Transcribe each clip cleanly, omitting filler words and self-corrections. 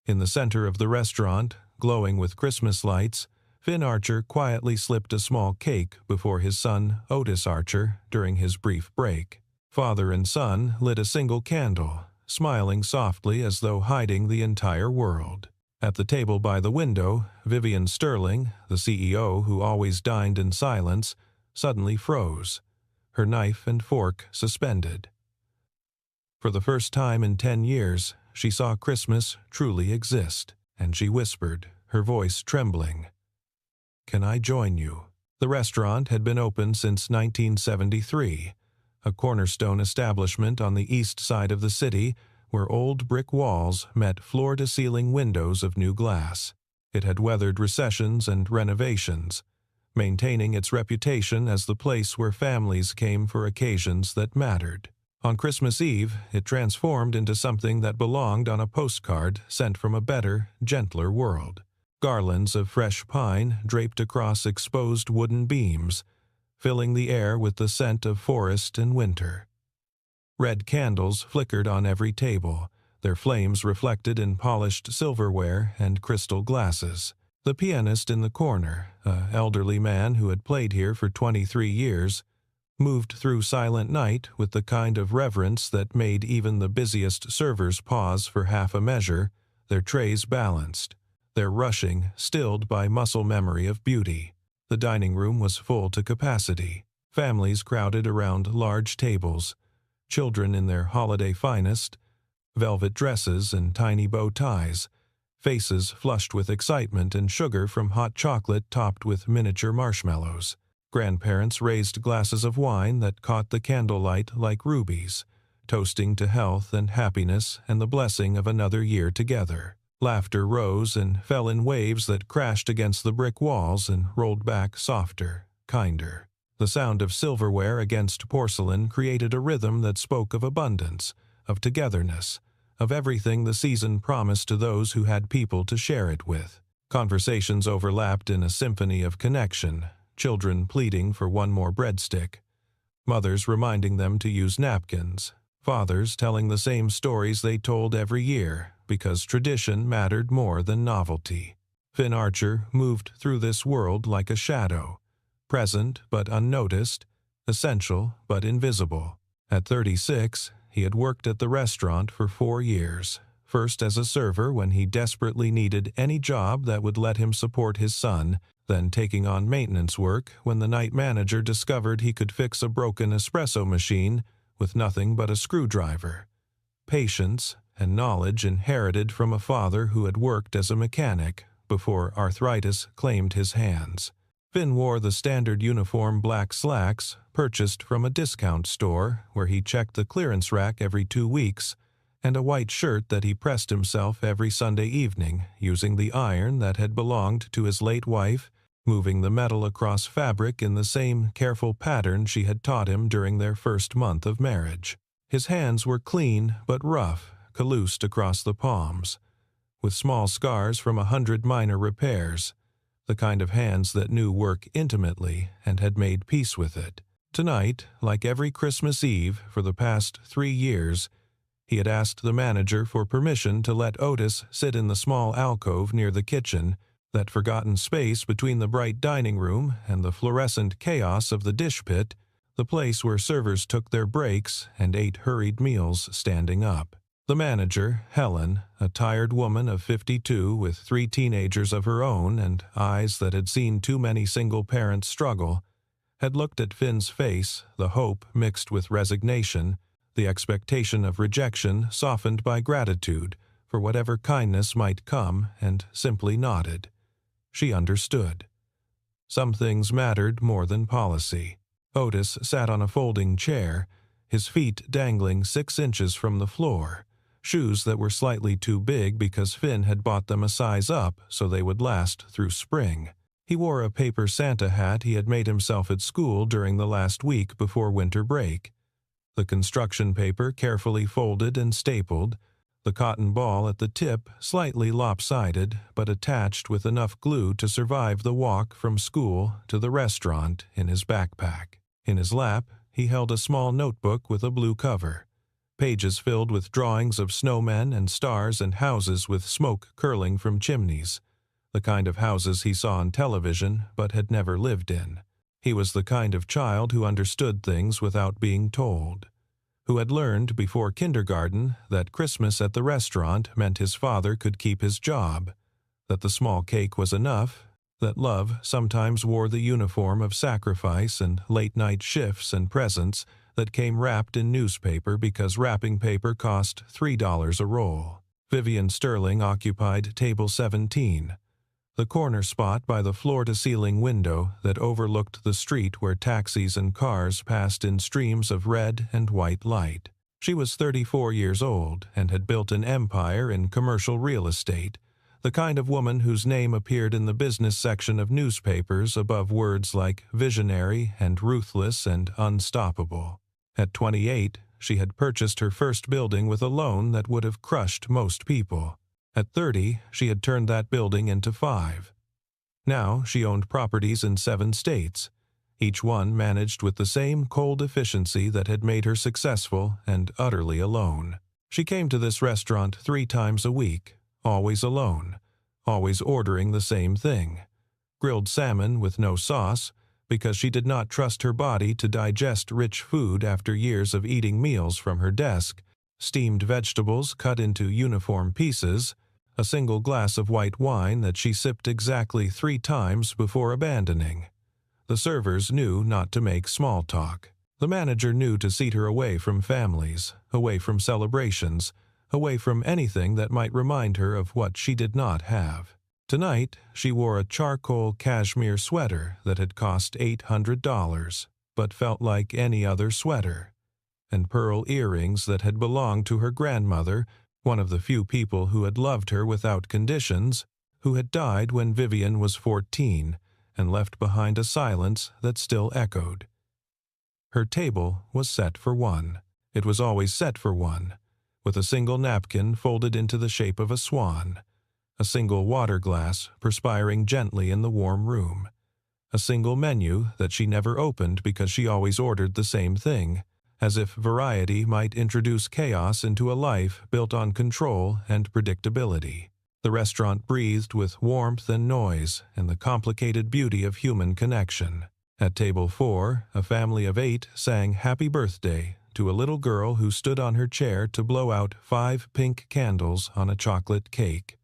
In the center of the restaurant, glowing with Christmas lights, Finn Archer quietly slipped a small cake before his son, Otis Archer, during his brief break. Father and son lit a single candle, smiling softly as though hiding the entire world. At the table by the window, Vivian Sterling, the CEO who always dined in silence, suddenly froze, her knife and fork suspended. For the first time in 10 years, she saw Christmas truly exist, and she whispered, her voice trembling, "Can I join you?" The restaurant had been open since 1973, a cornerstone establishment on the east side of the city where old brick walls met floor-to-ceiling windows of new glass. It had weathered recessions and renovations, maintaining its reputation as the place where families came for occasions that mattered. On Christmas Eve, it transformed into something that belonged on a postcard sent from a better, gentler world. Garlands of fresh pine draped across exposed wooden beams, filling the air with the scent of forest and winter. Red candles flickered on every table, their flames reflected in polished silverware and crystal glasses. The pianist in the corner, an elderly man who had played here for 23 years, moved through Silent Night with the kind of reverence that made even the busiest servers pause for half a measure, their trays balanced, their rushing stilled by muscle memory of beauty. The dining room was full to capacity. Families crowded around large tables, children in their holiday finest, velvet dresses and tiny bow ties, faces flushed with excitement and sugar from hot chocolate topped with miniature marshmallows. Grandparents raised glasses of wine that caught the candlelight like rubies, toasting to health and happiness and the blessing of another year together. Laughter rose and fell in waves that crashed against the brick walls and rolled back softer, kinder. The sound of silverware against porcelain created a rhythm that spoke of abundance, of togetherness, of everything the season promised to those who had people to share it with. Conversations overlapped in a symphony of connection, children pleading for one more breadstick, mothers reminding them to use napkins, fathers telling the same stories they told every year because tradition mattered more than novelty. Finn Archer moved through this world like a shadow, present but unnoticed, essential but invisible. At 36, he had worked at the restaurant for 4 years, first as a server when he desperately needed any job that would let him support his son, then taking on maintenance work when the night manager discovered he could fix a broken espresso machine with nothing but a screwdriver. Patience and knowledge inherited from a father who had worked as a mechanic before arthritis claimed his hands. Finn wore the standard uniform black slacks purchased from a discount store where he checked the clearance rack every 2 weeks, and a white shirt that he pressed himself every Sunday evening using the iron that had belonged to his late wife, moving the metal across fabric in the same careful pattern she had taught him during their first month of marriage. His hands were clean but rough, calloused across the palms, with small scars from 100 minor repairs, the kind of hands that knew work intimately and had made peace with it. Tonight, like every Christmas Eve for the past 3 years, he had asked the manager for permission to let Otis sit in the small alcove near the kitchen, that forgotten space between the bright dining room and the fluorescent chaos of the dish pit, the place where servers took their breaks and ate hurried meals standing up. The manager, Helen, a tired woman of 52 with 3 teenagers of her own and eyes that had seen too many single parents struggle, had looked at Finn's face, the hope mixed with resignation, the expectation of rejection softened by gratitude for whatever kindness might come, and simply nodded. She understood. Some things mattered more than policy. Otis sat on a folding chair, his feet dangling 6 inches from the floor, shoes that were slightly too big because Finn had bought them a size up so they would last through spring. He wore a paper Santa hat he had made himself at school during the last week before winter break. The construction paper carefully folded and stapled, the cotton ball at the tip slightly lopsided but attached with enough glue to survive the walk from school to the restaurant in his backpack. In his lap, he held a small notebook with a blue cover. pages filled with drawings of snowmen and stars and houses with smoke curling from chimneys, the kind of houses he saw on television but had never lived in. He was the kind of child who understood things without being told, who had learned before kindergarten that Christmas at the restaurant meant his father could keep his job, that the small cake was enough, that love sometimes wore the uniform of sacrifice and late-night shifts and presents that came wrapped in newspaper because wrapping paper cost $3 a roll. Vivian Sterling occupied table 17, the corner spot by the floor-to-ceiling window that overlooked the street where taxis and cars passed in streams of red and white light. She was 34 years old and had built an empire in commercial real estate, the kind of woman whose name appeared in the business section of newspapers above words like visionary and ruthless and unstoppable. At 28, she had purchased her first building with a loan that would have crushed most people. At 30, she had turned that building into 5. Now she owned properties in 7 states, each one managed with the same cold efficiency that had made her successful and utterly alone. She came to this restaurant 3 times a week, always alone, always ordering the same thing: grilled salmon with no sauce, because she did not trust her body to digest rich food after years of eating meals from her desk, steamed vegetables cut into uniform pieces, a single glass of white wine that she sipped exactly 3 times before abandoning. The servers knew not to make small talk. The manager knew to seat her away from families, away from celebrations, away from anything that might remind her of what she did not have. Tonight, she wore a charcoal cashmere sweater that had cost $800, but felt like any other sweater, and pearl earrings that had belonged to her grandmother, one of the few people who had loved her without conditions, who had died when Vivian was 14 and left behind a silence that still echoed. Her table was set for 1. It was always set for 1, with a single napkin folded into the shape of a swan, a single water glass perspiring gently in the warm room, a single menu that she never opened because she always ordered the same thing, as if variety might introduce chaos into a life built on control and predictability. The restaurant breathed with warmth and noise and the complicated beauty of human connection. At table 4, a family of 8 sang Happy Birthday to a little girl who stood on her chair to blow out 5 pink candles on a chocolate cake.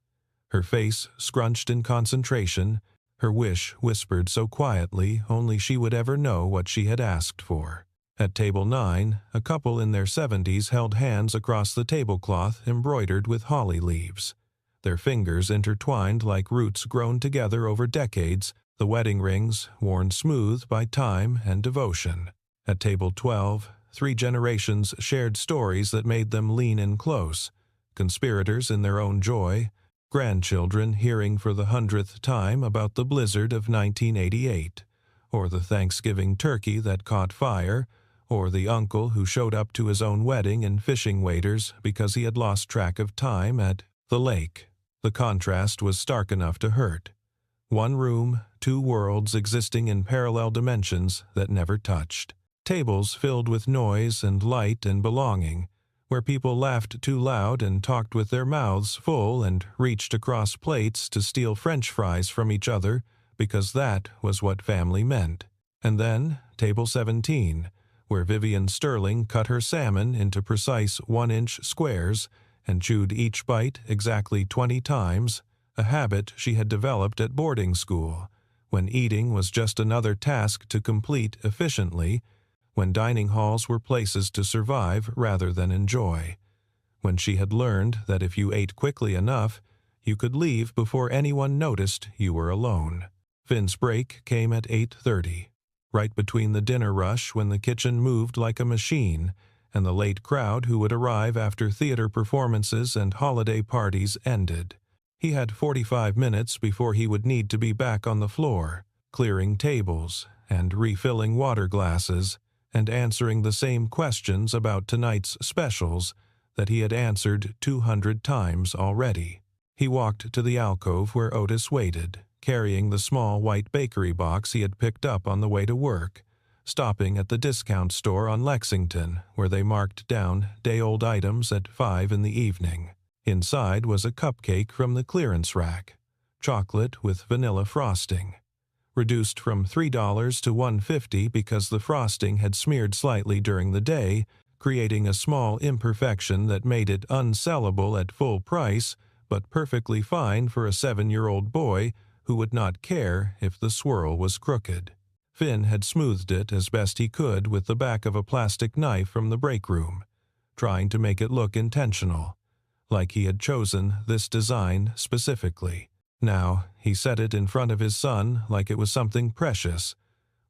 Her face scrunched in concentration, her wish whispered so quietly only she would ever know what she had asked for. At table 9, a couple in their 70s held hands across the tablecloth embroidered with holly leaves, their fingers intertwined like roots grown together over decades, the wedding rings worn smooth by time and devotion. At table 12, 3 generations shared stories that made them lean in close, conspirators in their own joy, grandchildren hearing for the 100th time about the blizzard of 1988, or the Thanksgiving turkey that caught fire, or the uncle who showed up to his own wedding in fishing waders because he had lost track of time at the lake. The contrast was stark enough to hurt. 1 room, 2 worlds existing in parallel dimensions that never touched. Tables filled with noise and light and belonging, where people laughed too loud and talked with their mouths full and reached across plates to steal French fries from each other because that was what family meant. And then, table 17, where Vivian Sterling cut her salmon into precise 1-inch squares and chewed each bite exactly 20 times, a habit she had developed at boarding school, when eating was just another task to complete efficiently, when dining halls were places to survive rather than enjoy, when she had learned that if you ate quickly enough, you could leave before anyone noticed you were alone. Finn's break came at 8:30, right between the dinner rush when the kitchen moved like a machine, and the late crowd who would arrive after theater performances and holiday parties ended. He had 45 minutes before he would need to be back on the floor, clearing tables and refilling water glasses, and answering the same questions about tonight's specials that he had answered 200 times already. He walked to the alcove where Otis waited, carrying the small white bakery box he had picked up on the way to work, stopping at the discount store on Lexington, where they marked down day-old items at 5 in the evening. Inside was a cupcake from the clearance rack, chocolate with vanilla frosting. Reduced from $3 to $1.50 because the frosting had smeared slightly during the day, creating a small imperfection that made it unsellable at full price, but perfectly fine for a 7-year-old boy who would not care if the swirl was crooked. Finn had smoothed it as best he could with the back of a plastic knife from the break room, trying to make it look intentional, like he had chosen this design specifically. Now, he set it in front of his son like it was something precious,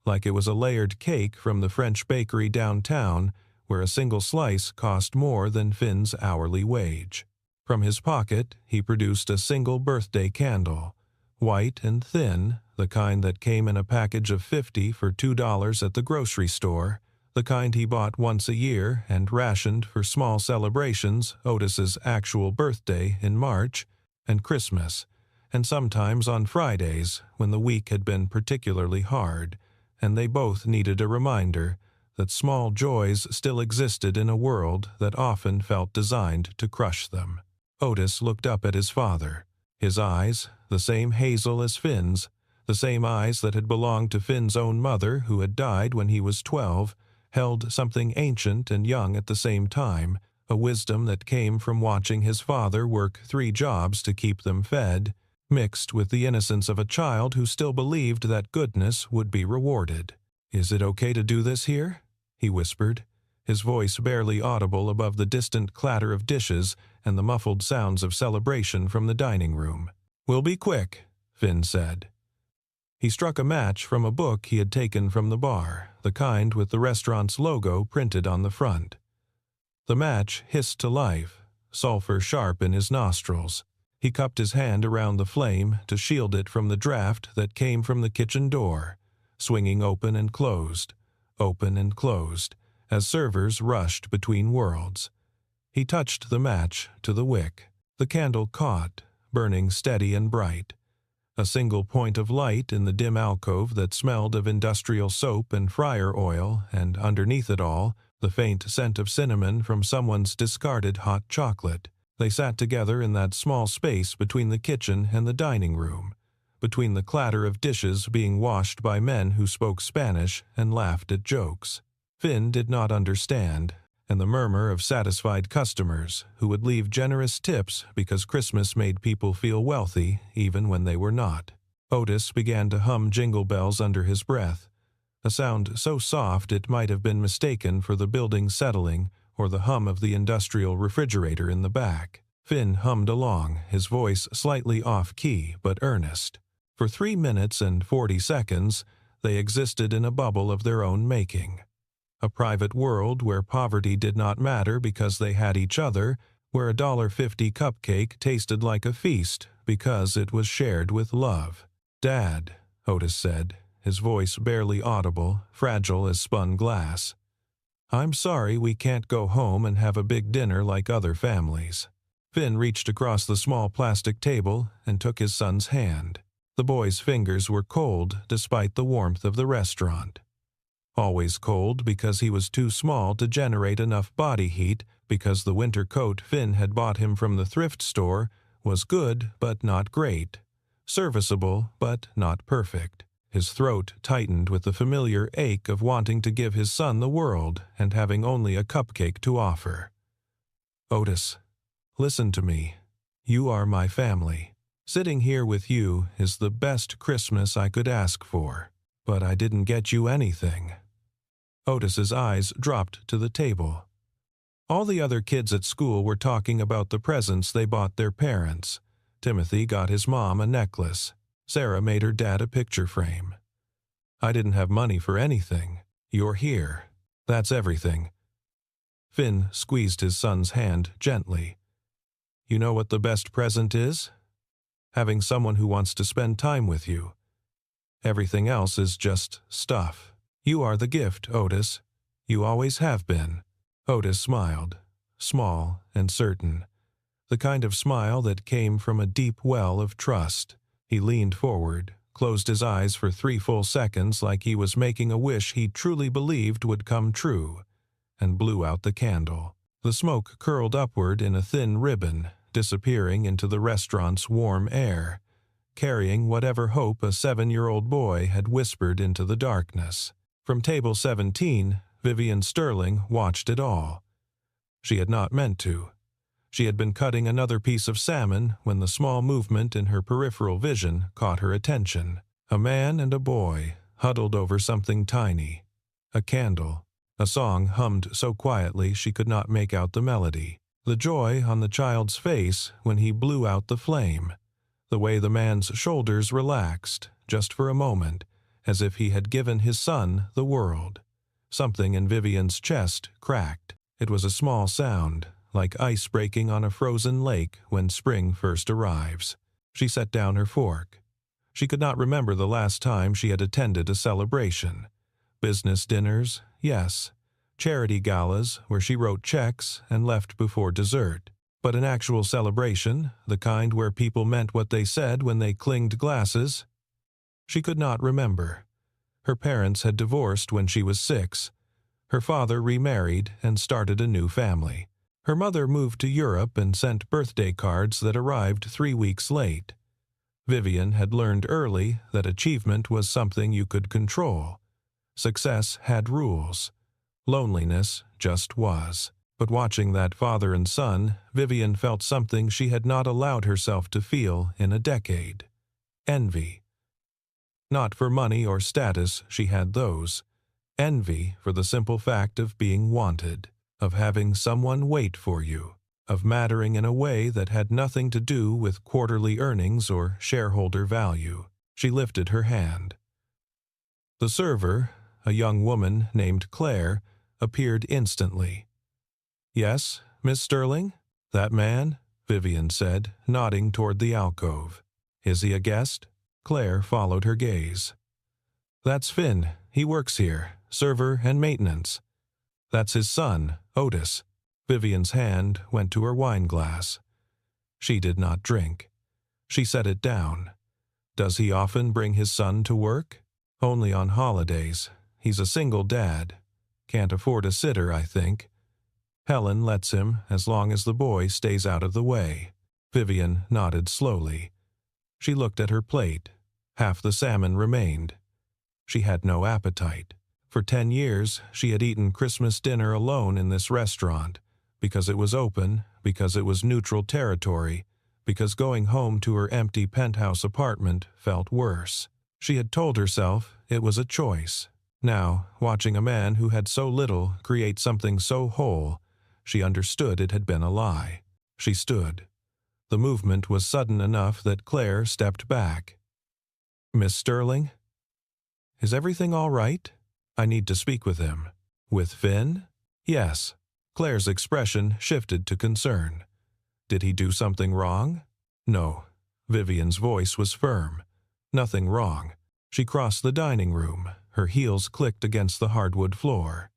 like it was a layered cake from the French bakery downtown where a single slice cost more than Finn's hourly wage. From his pocket, he produced a single birthday candle, white and thin, the kind that came in a package of 50 for $2 at the grocery store, the kind he bought once a year and rationed for small celebrations, Otis's actual birthday in March, and Christmas, and sometimes on Fridays when the week had been particularly hard, and they both needed a reminder that small joys still existed in a world that often felt designed to crush them. Otis looked up at his father. His eyes, the same hazel as Finn's, the same eyes that had belonged to Finn's own mother who had died when he was 12, held something ancient and young at the same time, a wisdom that came from watching his father work 3 jobs to keep them fed, mixed with the innocence of a child who still believed that goodness would be rewarded. "Is it okay to do this here?" he whispered, his voice barely audible above the distant clatter of dishes and the muffled sounds of celebration from the dining room. "We'll be quick," Finn said. He struck a match from a book he had taken from the bar, the kind with the restaurant's logo printed on the front. The match hissed to life, sulfur sharp in his nostrils. He cupped his hand around the flame to shield it from the draft that came from the kitchen door, swinging open and closed, as servers rushed between worlds. He touched the match to the wick. The candle caught, burning steady and bright. A single point of light in the dim alcove that smelled of industrial soap and fryer oil, and underneath it all, the faint scent of cinnamon from someone's discarded hot chocolate. They sat together in that small space between the kitchen and the dining room, between the clatter of dishes being washed by men who spoke Spanish and laughed at jokes. Finn did not understand, and the murmur of satisfied customers who would leave generous tips because Christmas made people feel wealthy even when they were not. Otis began to hum Jingle Bells under his breath, a sound so soft it might have been mistaken for the building settling or the hum of the industrial refrigerator in the back. Finn hummed along, his voice slightly off-key but earnest. For 3 minutes and 40 seconds, they existed in a bubble of their own making. A private world where poverty did not matter because they had each other, where a $1.50 cupcake tasted like a feast because it was shared with love. "Dad," Otis said, his voice barely audible, fragile as spun glass. "I'm sorry we can't go home and have a big dinner like other families." Finn reached across the small plastic table and took his son's hand. The boy's fingers were cold despite the warmth of the restaurant. Always cold because he was too small to generate enough body heat because the winter coat Finn had bought him from the thrift store was good but not great, serviceable but not perfect. His throat tightened with the familiar ache of wanting to give his son the world and having only a cupcake to offer. "Otis, listen to me. You are my family. Sitting here with you is the best Christmas I could ask for, but I didn't get you anything." Otis's eyes dropped to the table. All the other kids at school were talking about the presents they bought their parents. Timothy got his mom a necklace. Sarah made her dad a picture frame. "I didn't have money for anything. You're here. That's everything." Finn squeezed his son's hand gently. "You know what the best present is? Having someone who wants to spend time with you. Everything else is just stuff. You are the gift, Otis. You always have been." Otis smiled, small and certain, the kind of smile that came from a deep well of trust. He leaned forward, closed his eyes for 3 full seconds like he was making a wish he truly believed would come true, and blew out the candle. The smoke curled upward in a thin ribbon, disappearing into the restaurant's warm air, carrying whatever hope a 7-year-old boy had whispered into the darkness. From table 17, Vivian Sterling watched it all. She had not meant to. She had been cutting another piece of salmon when the small movement in her peripheral vision caught her attention. A man and a boy huddled over something tiny. A candle. A song hummed so quietly she could not make out the melody. The joy on the child's face when he blew out the flame. The way the man's shoulders relaxed, just for a moment, as if he had given his son the world. Something in Vivian's chest cracked. It was a small sound, like ice breaking on a frozen lake when spring first arrives. She set down her fork. She could not remember the last time she had attended a celebration. Business dinners, yes. Charity galas where she wrote checks and left before dessert. But an actual celebration, the kind where people meant what they said when they clinged glasses, she could not remember. Her parents had divorced when she was 6. Her father remarried and started a new family. Her mother moved to Europe and sent birthday cards that arrived 3 weeks late. Vivian had learned early that achievement was something you could control. Success had rules. Loneliness just was. But watching that father and son, Vivian felt something she had not allowed herself to feel in a decade. Envy. Not for money or status, she had those. Envy for the simple fact of being wanted, of having someone wait for you, of mattering in a way that had nothing to do with quarterly earnings or shareholder value. She lifted her hand. The server, a young woman named Claire, appeared instantly. "Yes, Miss Sterling? That man?" Vivian said, nodding toward the alcove. "Is he a guest?" Claire followed her gaze. "That's Finn. He works here, server and maintenance. That's his son, Otis." Vivian's hand went to her wine glass. She did not drink. She set it down. "Does he often bring his son to work?" "Only on holidays. He's a single dad. Can't afford a sitter, I think. Helen lets him as long as the boy stays out of the way." Vivian nodded slowly. She looked at her plate. Half the salmon remained. She had no appetite. For 10 years, she had eaten Christmas dinner alone in this restaurant, because it was open, because it was neutral territory, because going home to her empty penthouse apartment felt worse. She had told herself it was a choice. Now, watching a man who had so little create something so whole, she understood it had been a lie. She stood. The movement was sudden enough that Claire stepped back. "Miss Sterling? Is everything all right? I need to speak with him." "With Finn?" "Yes." Claire's expression shifted to concern. "Did he do something wrong?" "No." Vivian's voice was firm. "Nothing wrong." She crossed the dining room. Her heels clicked against the hardwood floor.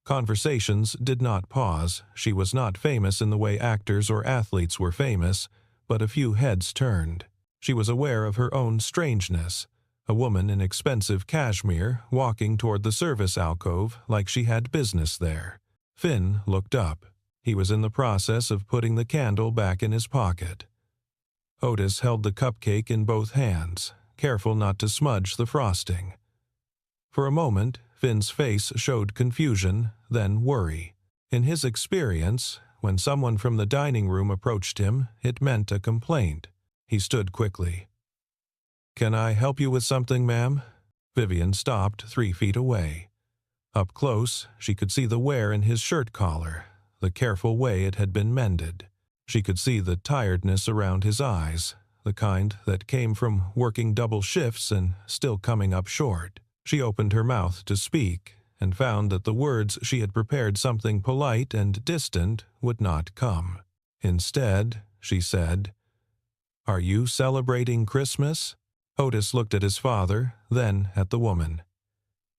Conversations did not pause. She was not famous in the way actors or athletes were famous, but a few heads turned. She was aware of her own strangeness. A woman in expensive cashmere walking toward the service alcove like she had business there. Finn looked up. He was in the process of putting the candle back in his pocket. Otis held the cupcake in both hands, careful not to smudge the frosting. For a moment, Finn's face showed confusion, then worry. In his experience, when someone from the dining room approached him, it meant a complaint. He stood quickly. "Can I help you with something, ma'am?" Vivian stopped 3 feet away. Up close, she could see the wear in his shirt collar, the careful way it had been mended. She could see the tiredness around his eyes, the kind that came from working double shifts and still coming up short. She opened her mouth to speak, and found that the words she had prepared something polite and distant would not come. Instead, she said, "Are you celebrating Christmas?" Otis looked at his father, then at the woman.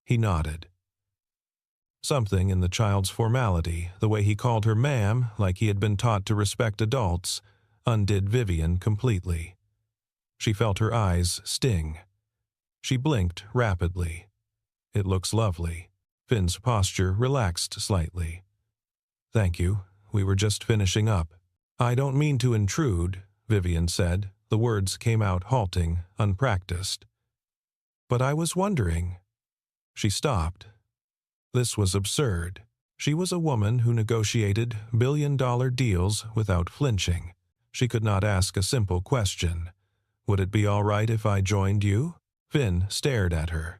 He nodded. Something in the child's formality, the way he called her ma'am, like he had been taught to respect adults, undid Vivian completely. She felt her eyes sting. She blinked rapidly. It looks lovely. Finn's posture relaxed slightly. Thank you. We were just finishing up. I don't mean to intrude, Vivian said. The words came out halting, unpracticed. But I was wondering. She stopped. This was absurd. She was a woman who negotiated billion-dollar deals without flinching. She could not ask a simple question. Would it be all right if I joined you? Finn stared at her.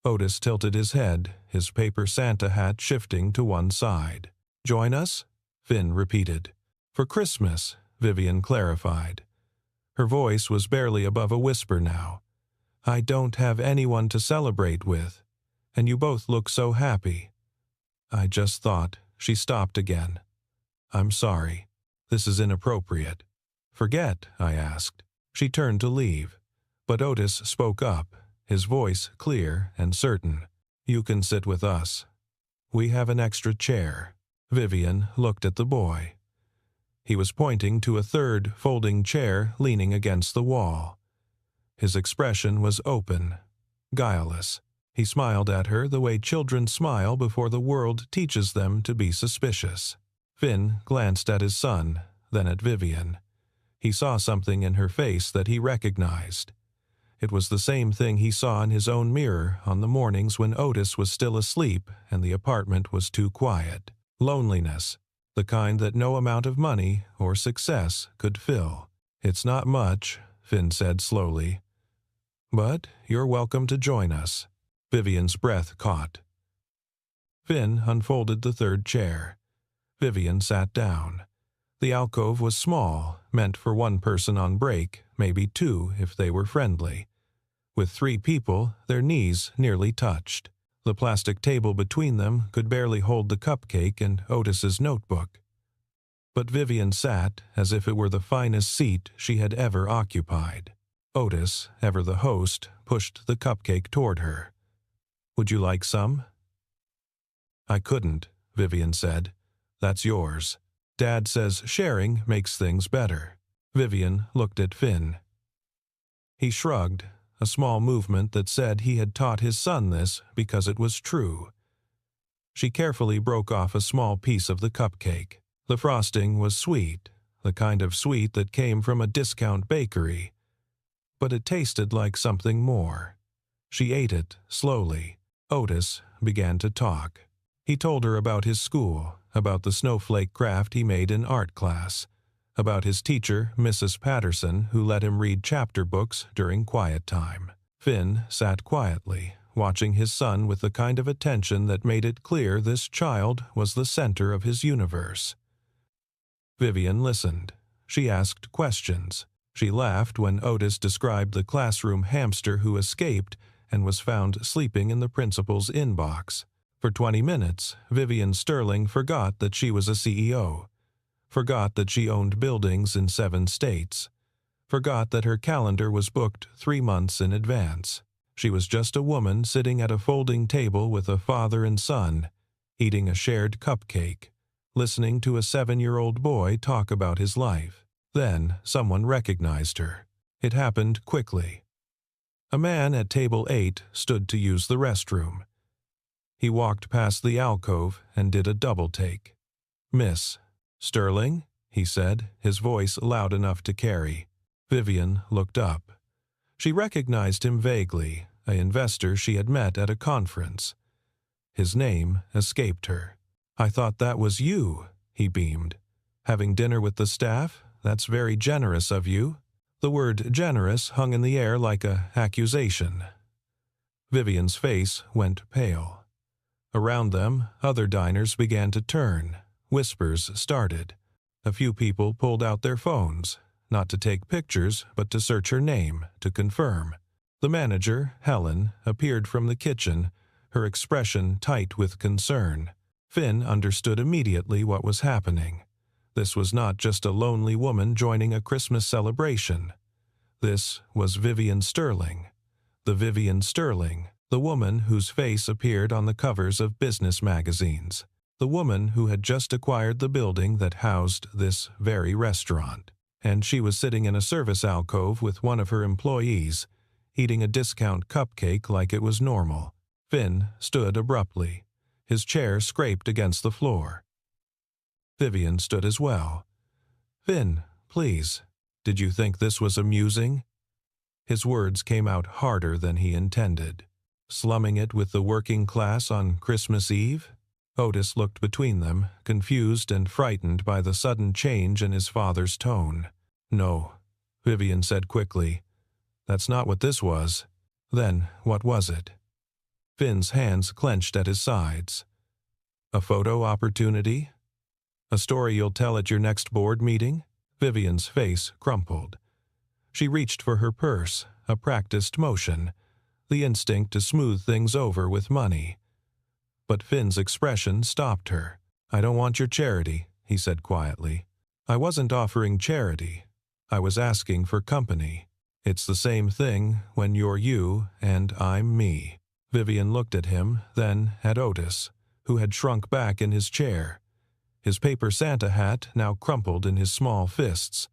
Otis tilted his head, his paper Santa hat shifting to one side. Join us? Finn repeated. For Christmas, Vivian clarified. Her voice was barely above a whisper now. I don't have anyone to celebrate with, and you both look so happy. I just thought. She stopped again. I'm sorry. This is inappropriate. Forget, I asked. She turned to leave, but Otis spoke up, his voice clear and certain. You can sit with us. We have an extra chair. Vivian looked at the boy. He was pointing to a third folding chair leaning against the wall. His expression was open, guileless. He smiled at her the way children smile before the world teaches them to be suspicious. Finn glanced at his son, then at Vivian. He saw something in her face that he recognized. It was the same thing he saw in his own mirror on the mornings when Otis was still asleep and the apartment was too quiet. Loneliness, the kind that no amount of money or success could fill. It's not much, Finn said slowly. But you're welcome to join us. Vivian's breath caught. Finn unfolded the third chair. Vivian sat down. The alcove was small, meant for one person on break, maybe two if they were friendly. With 3 people, their knees nearly touched. The plastic table between them could barely hold the cupcake and Otis's notebook. But Vivian sat as if it were the finest seat she had ever occupied. Otis, ever the host, pushed the cupcake toward her. Would you like some? I couldn't, Vivian said. That's yours. Dad says sharing makes things better. Vivian looked at Finn. He shrugged, a small movement that said he had taught his son this because it was true. She carefully broke off a small piece of the cupcake. The frosting was sweet, the kind of sweet that came from a discount bakery. But it tasted like something more. She ate it slowly. Otis began to talk. He told her about his school, about the snowflake craft he made in art class, about his teacher, Mrs. Patterson, who let him read chapter books during quiet time. Finn sat quietly, watching his son with the kind of attention that made it clear this child was the center of his universe. Vivian listened. She asked questions. She laughed when Otis described the classroom hamster who escaped and was found sleeping in the principal's inbox. For 20 minutes, Vivian Sterling forgot that she was a CEO, forgot that she owned buildings in 7 states, forgot that her calendar was booked 3 months in advance. She was just a woman sitting at a folding table with a father and son, eating a shared cupcake, listening to a 7-year-old boy talk about his life. Then someone recognized her. It happened quickly. A man at table 8 stood to use the restroom. He walked past the alcove and did a double take. Miss Sterling, he said, his voice loud enough to carry. Vivian looked up. She recognized him vaguely, an investor she had met at a conference. His name escaped her. I thought that was you, he beamed. Having dinner with the staff? That's very generous of you. The word generous hung in the air like an accusation. Vivian's face went pale. Around them, other diners began to turn. Whispers started. A few people pulled out their phones, not to take pictures, but to search her name, to confirm. The manager, Helen, appeared from the kitchen, her expression tight with concern. Finn understood immediately what was happening. This was not just a lonely woman joining a Christmas celebration. This was Vivian Sterling. The Vivian Sterling, the woman whose face appeared on the covers of business magazines. The woman who had just acquired the building that housed this very restaurant. And she was sitting in a service alcove with one of her employees, eating a discount cupcake like it was normal. Finn stood abruptly. His chair scraped against the floor. Vivian stood as well. "Finn, please, did you think this was amusing?" His words came out harder than he intended. Slumming it with the working class on Christmas Eve? Otis looked between them, confused and frightened by the sudden change in his father's tone. "No," Vivian said quickly. "That's not what this was." "Then what was it?" Finn's hands clenched at his sides. "A photo opportunity? A story you'll tell at your next board meeting?" Vivian's face crumpled. She reached for her purse, a practiced motion, the instinct to smooth things over with money. But Finn's expression stopped her. "I don't want your charity," he said quietly. "I wasn't offering charity. I was asking for company. It's the same thing when you're you and I'm me." Vivian looked at him, then at Otis, who had shrunk back in his chair. His paper Santa hat now crumpled in his small fists.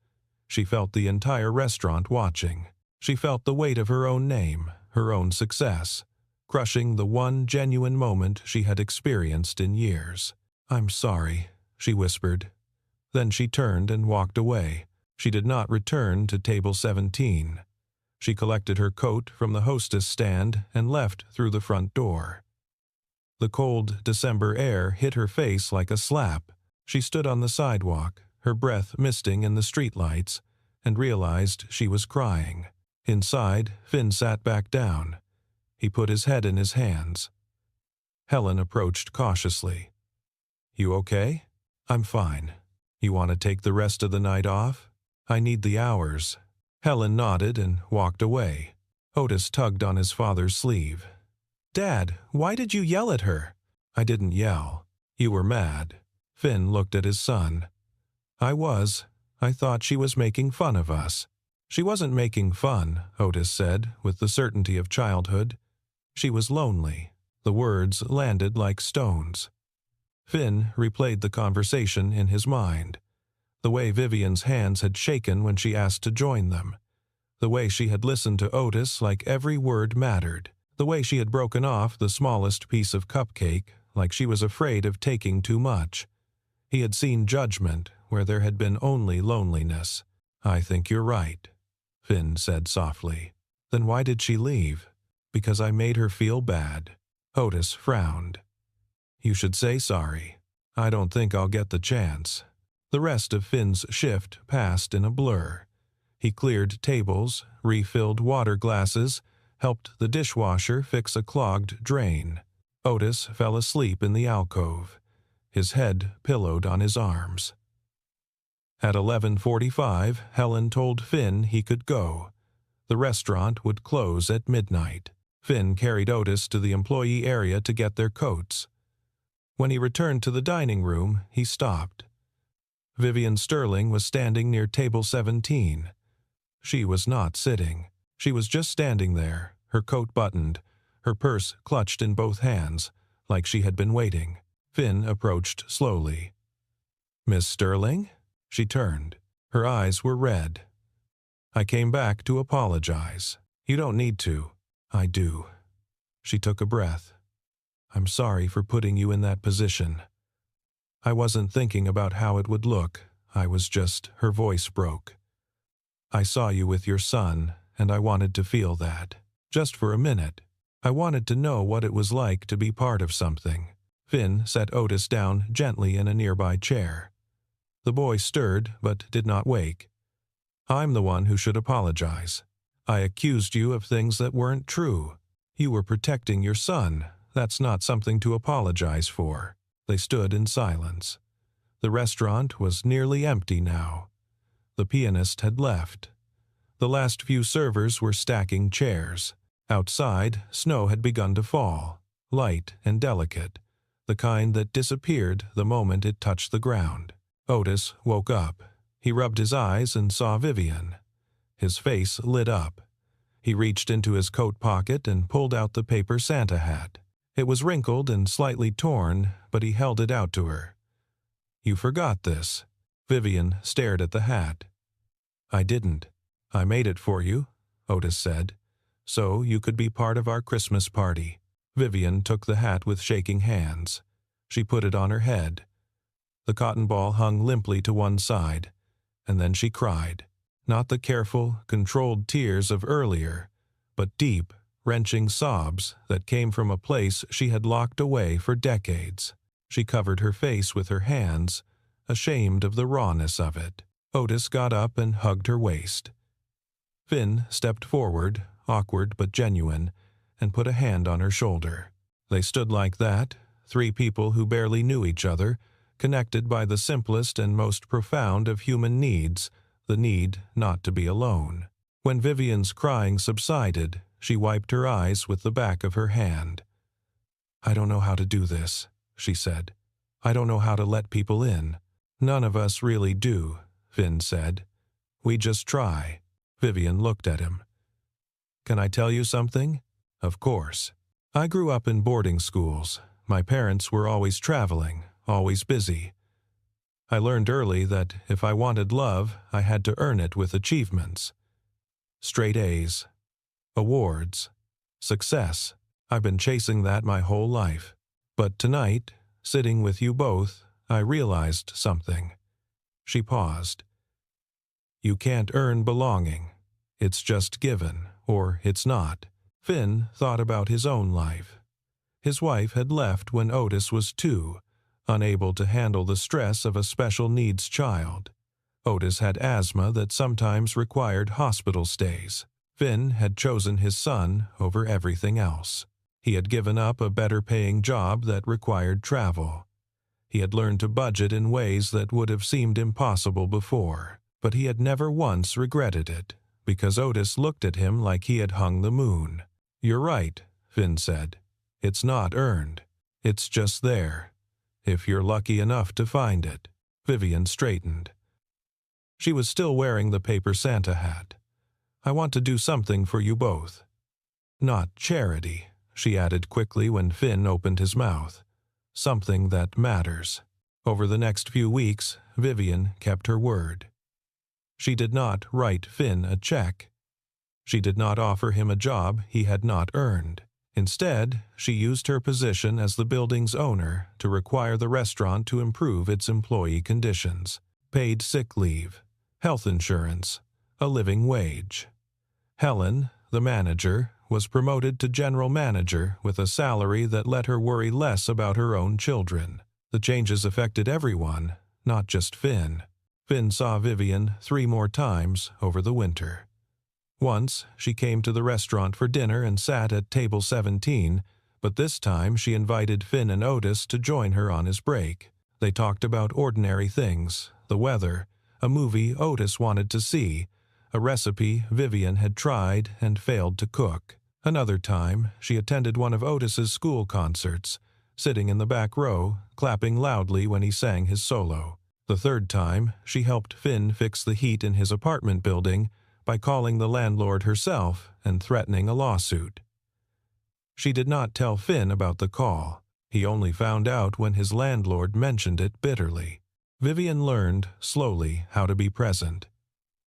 She felt the entire restaurant watching. She felt the weight of her own name, her own success, crushing the one genuine moment she had experienced in years. "I'm sorry," she whispered. Then she turned and walked away. She did not return to table 17. She collected her coat from the hostess stand and left through the front door. The cold December air hit her face like a slap. She stood on the sidewalk, her breath misting in the streetlights, and realized she was crying. Inside, Finn sat back down. He put his head in his hands. Helen approached cautiously. "You okay?" "I'm fine. You want to take the rest of the night off? I need the hours." Helen nodded and walked away. Otis tugged on his father's sleeve. "Dad, why did you yell at her?" "I didn't yell. You were mad." Finn looked at his son. "I was. I thought she was making fun of us." "She wasn't making fun," Otis said, with the certainty of childhood. "She was lonely." The words landed like stones. Finn replayed the conversation in his mind. The way Vivian's hands had shaken when she asked to join them. The way she had listened to Otis like every word mattered. The way she had broken off the smallest piece of cupcake like she was afraid of taking too much. He had seen judgment where there had been only loneliness. "I think you're right," Finn said softly. "Then why did she leave?" "Because I made her feel bad." Otis frowned. "You should say sorry." "I don't think I'll get the chance." The rest of Finn's shift passed in a blur. He cleared tables, refilled water glasses, helped the dishwasher fix a clogged drain. Otis fell asleep in the alcove, his head pillowed on his arms. At 11:45, Helen told Finn he could go. The restaurant would close at midnight. Finn carried Otis to the employee area to get their coats. When he returned to the dining room, he stopped. Vivian Sterling was standing near table 17. She was not sitting. She was just standing there, her coat buttoned, her purse clutched in both hands, like she had been waiting. Finn approached slowly. "Miss Sterling?" She turned. Her eyes were red. "I came back to apologize." "You don't need to." "I do." She took a breath. "I'm sorry for putting you in that position. I wasn't thinking about how it would look. I was just..." Her voice broke. "I saw you with your son, and I wanted to feel that. Just for a minute. I wanted to know what it was like to be part of something." Finn set Otis down gently in a nearby chair. The boy stirred, but did not wake. "I'm the one who should apologize. I accused you of things that weren't true. You were protecting your son. That's not something to apologize for." They stood in silence. The restaurant was nearly empty now. The pianist had left. The last few servers were stacking chairs. Outside, snow had begun to fall, light and delicate, the kind that disappeared the moment it touched the ground. Otis woke up. He rubbed his eyes and saw Vivian. His face lit up. He reached into his coat pocket and pulled out the paper Santa hat. It was wrinkled and slightly torn, but he held it out to her. "You forgot this." Vivian stared at the hat. "I didn't. I made it for you," Otis said. so you could be part of our Christmas party." Vivian took the hat with shaking hands. She put it on her head. The cotton ball hung limply to one side, and then she cried. Not the careful, controlled tears of earlier, but deep, wrenching sobs that came from a place she had locked away for decades. She covered her face with her hands, ashamed of the rawness of it. Otis got up and hugged her waist. Finn stepped forward, awkward but genuine, and put a hand on her shoulder. They stood like that, three people who barely knew each other, connected by the simplest and most profound of human needs, the need not to be alone. When Vivian's crying subsided, she wiped her eyes with the back of her hand. "I don't know how to do this," she said. "I don't know how to let people in." "None of us really do," Finn said. "We just try." Vivian looked at him. "Can I tell you something?" "Of course. I grew up in boarding schools. My parents were always traveling, always busy. I learned early that if I wanted love, I had to earn it with achievements. Straight A's, awards, success. I've been chasing that my whole life. But tonight, sitting with you both, I realized something." She paused. "You can't earn belonging. It's just given, or it's not." Finn thought about his own life. His wife had left when Otis was 2, unable to handle the stress of a special needs child. Otis had asthma that sometimes required hospital stays. Finn had chosen his son over everything else. He had given up a better-paying job that required travel. He had learned to budget in ways that would have seemed impossible before, but he had never once regretted it, because Otis looked at him like he had hung the moon. "You're right," Finn said. "It's not earned. It's just there, if you're lucky enough to find it." Vivian straightened. She was still wearing the paper Santa hat. "I want to do something for you both." "Not charity," she added quickly when Finn opened his mouth. "Something that matters." Over the next few weeks, Vivian kept her word. She did not write Finn a check. She did not offer him a job he had not earned. Instead, she used her position as the building's owner to require the restaurant to improve its employee conditions. Paid sick leave, health insurance, a living wage. Helen, the manager, was promoted to general manager with a salary that let her worry less about her own children. The changes affected everyone, not just Finn. Finn saw Vivian 3 more times over the winter. Once, she came to the restaurant for dinner and sat at table 17, but this time she invited Finn and Otis to join her on his break. They talked about ordinary things, the weather, a movie Otis wanted to see, a recipe Vivian had tried and failed to cook. Another time, she attended one of Otis's school concerts, sitting in the back row, clapping loudly when he sang his solo. The third time, she helped Finn fix the heat in his apartment building by calling the landlord herself and threatening a lawsuit. She did not tell Finn about the call. He only found out when his landlord mentioned it bitterly. Vivian learned, slowly, how to be present.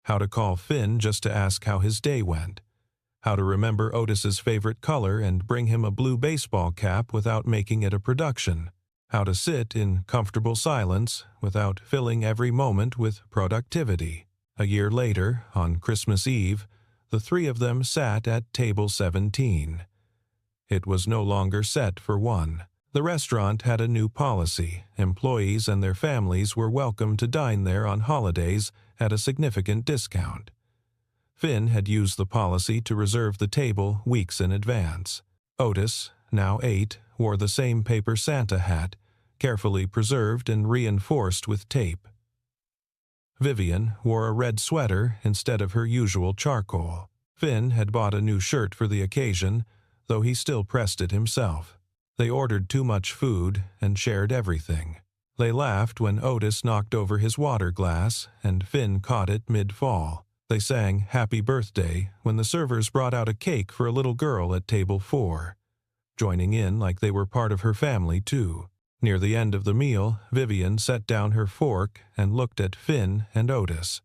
How to call Finn just to ask how his day went. How to remember Otis's favorite color and bring him a blue baseball cap without making it a production. How to sit in comfortable silence without filling every moment with productivity. A year later, on Christmas Eve, the 3 of them sat at table 17. It was no longer set for 1. The restaurant had a new policy. Employees and their families were welcome to dine there on holidays at a significant discount. Finn had used the policy to reserve the table weeks in advance. Otis, now 8, wore the same paper Santa hat, carefully preserved and reinforced with tape. Vivian wore a red sweater instead of her usual charcoal. Finn had bought a new shirt for the occasion, though he still pressed it himself. They ordered too much food and shared everything. They laughed when Otis knocked over his water glass and Finn caught it mid-fall. They sang Happy Birthday when the servers brought out a cake for a little girl at table 4, joining in like they were part of her family too. Near the end of the meal, Vivian set down her fork and looked at Finn and Otis.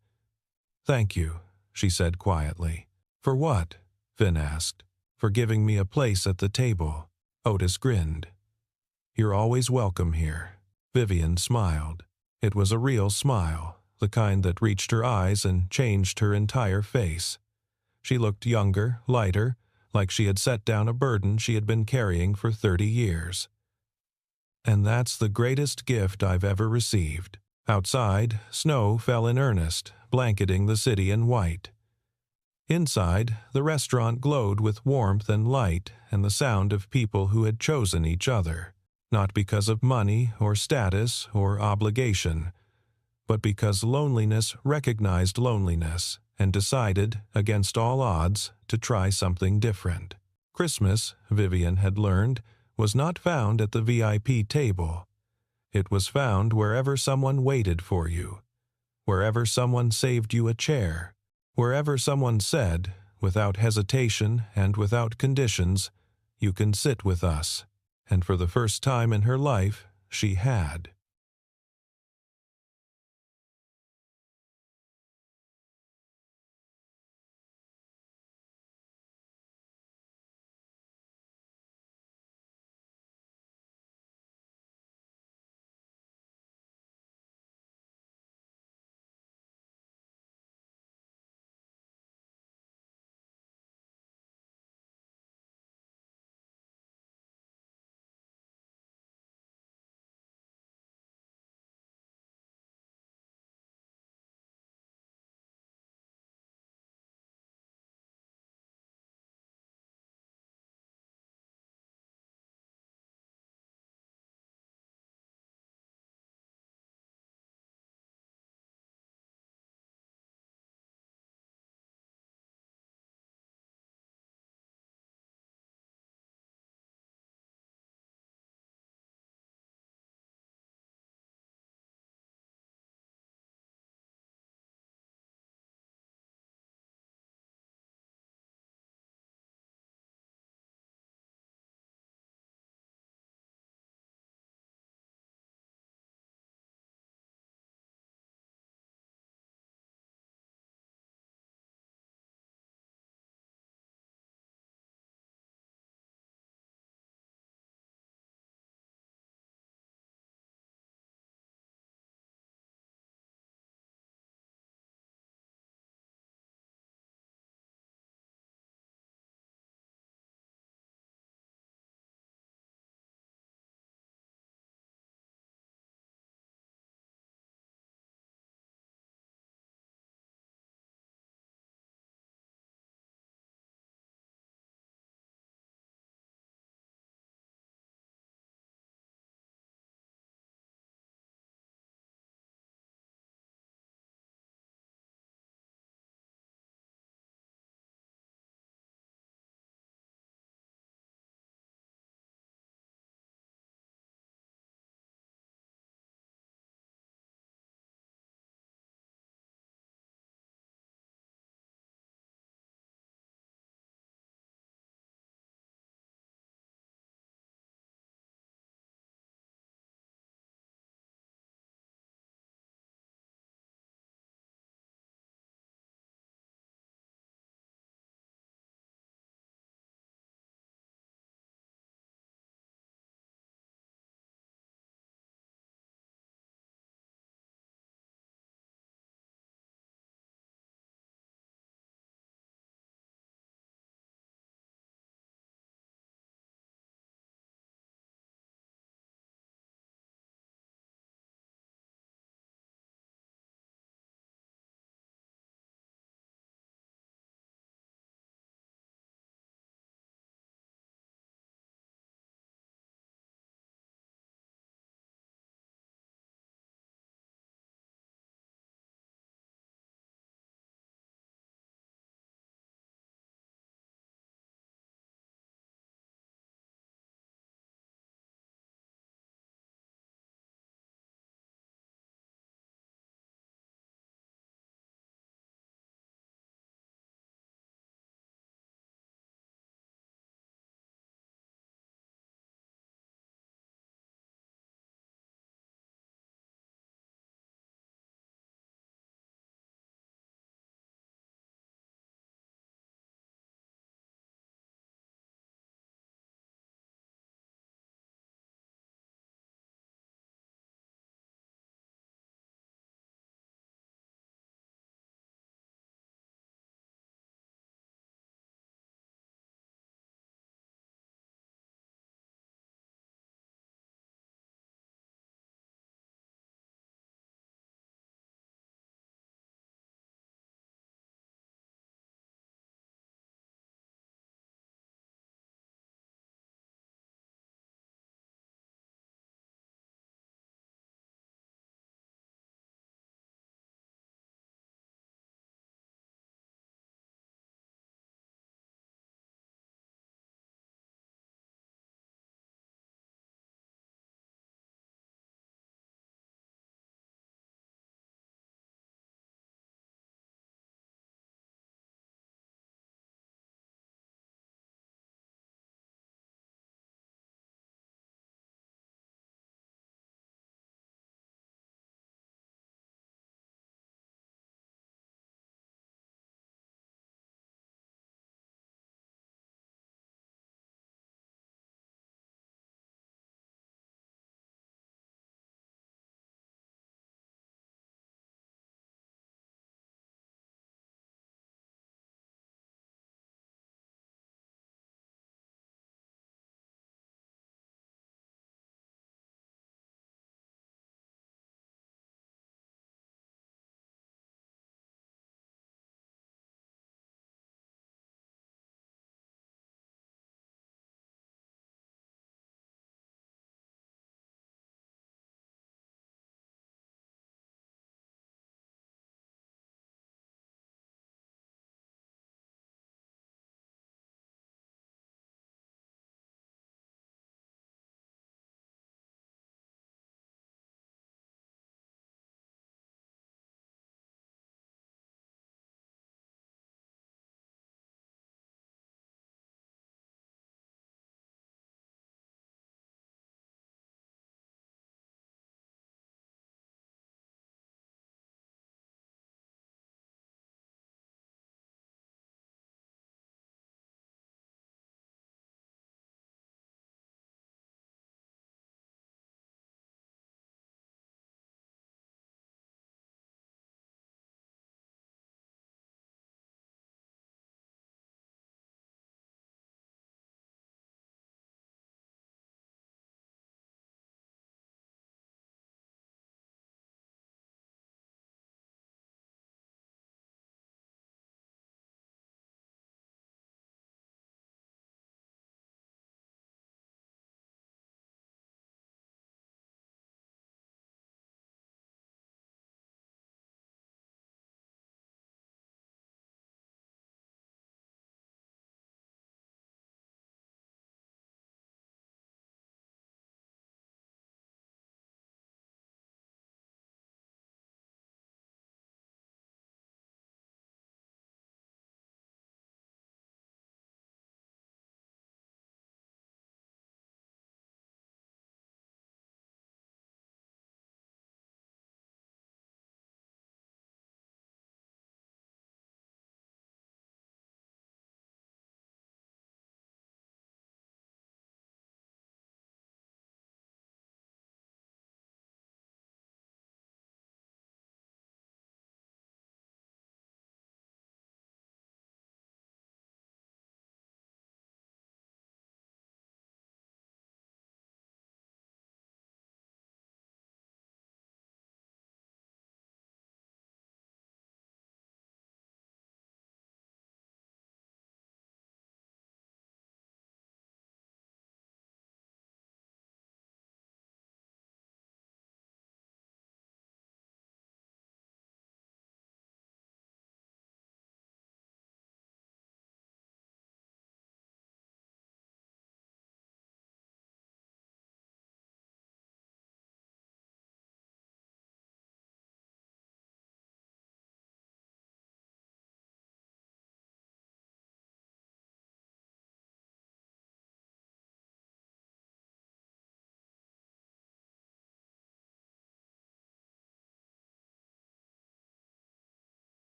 "Thank you," she said quietly. "For what?" Finn asked. "For giving me a place at the table." Otis grinned. "You're always welcome here." Vivian smiled. It was a real smile, the kind that reached her eyes and changed her entire face. She looked younger, lighter, like she had set down a burden she had been carrying for 30 years. "And that's the greatest gift I've ever received." Outside, snow fell in earnest, blanketing the city in white. Inside, the restaurant glowed with warmth and light and the sound of people who had chosen each other, not because of money or status or obligation, but because loneliness recognized loneliness and decided, against all odds, to try something different. Christmas, Vivian had learned, was not found at the VIP table. It was found wherever someone waited for you, wherever someone saved you a chair, wherever someone said, without hesitation and without conditions, "You can sit with us." And for the first time in her life, she had.